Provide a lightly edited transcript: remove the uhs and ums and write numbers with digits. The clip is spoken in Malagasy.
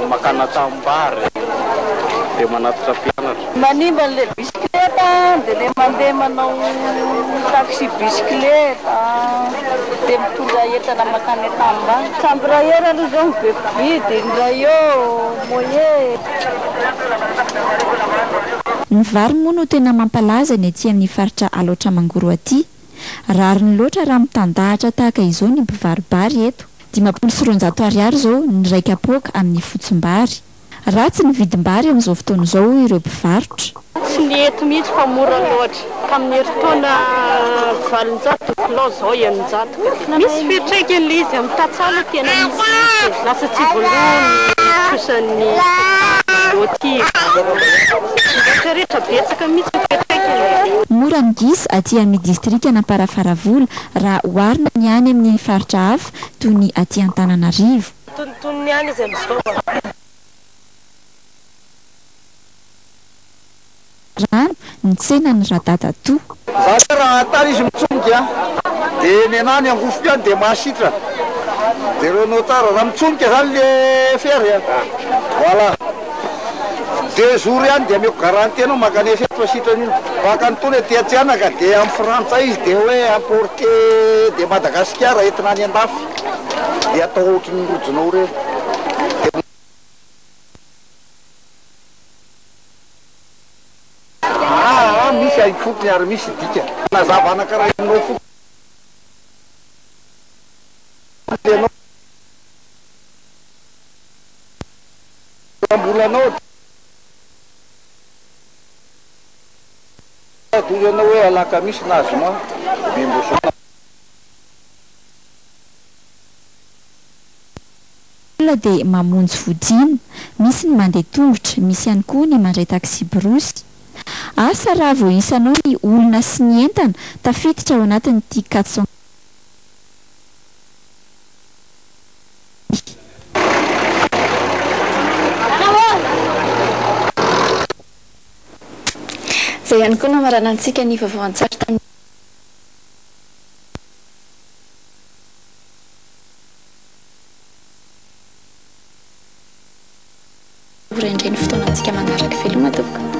makana tambary dia manatitra mpianatra. Manimba le bisikleta dia le mandeha manao taxi bisikleta dia mitondra entana makany tambany. Samby raha era aloha zao be mpividy ndray eo moye. Ny vary moa no tena mampalaza ny etỳ amin'ny faritra Alaotra Mangoro aty. Rariny loatra raha mitandahatra tahaka izao ny mpivaribary eto. 590 ariary zao ny ray kapoaka amin'ny fotsim-bary. Ratsy ny vidim-bary amin'izao fotoana izao ireo mpivarotra. Tsy ny eto mihitsy fa mora loatra. Ka amin'ny herintaona 800 kilao zao 800. Misy fiantraikany le izy amin'ny tatsala tena misy. Lasa tsy voalohany trosan'ny loativa. Rehetra betsaka mihitsy fiantraikany. Mora migisy aty amin'ny distrika Amparafaravola raha oharina ny any amin'ny faritra hafa toy ny aty Antananarivo. Tonton'ny any izy amin'izao. Rano ny tsenany Radadatoa. Zany raha atary izy mitsonika dia ny anany angofo any dia mahasitra. Dia ireo notara raha mitsonika zany le fery. Voilà. Deux jours ihany dia ameko garantie anao makane fetra sitrany io. Baka nytony aty Atsianaka dia amin'ny frantsay izy dia hoe importé de Madagasikara entina any andafy. Dia atao ohatran'ny rojinao reny. Misy aifotony ary misy dika. Nazava anakaraha inao fo. Ambolanao. Tozanao hoe alaka misy nazoma mimbosona. Olona dia mamonjy fodiana, misy ny mandeha tongotra, misy ihany koa ny mandray taxi brosy. Asa raha vao isanao ny olona sy ny entana tafiditra ao anatin'ity 400. Izay ihany koa namarana antsika ny vaovao an-tsary tamin'ny indray ny fotoana antsika manaraka veloma tompoko.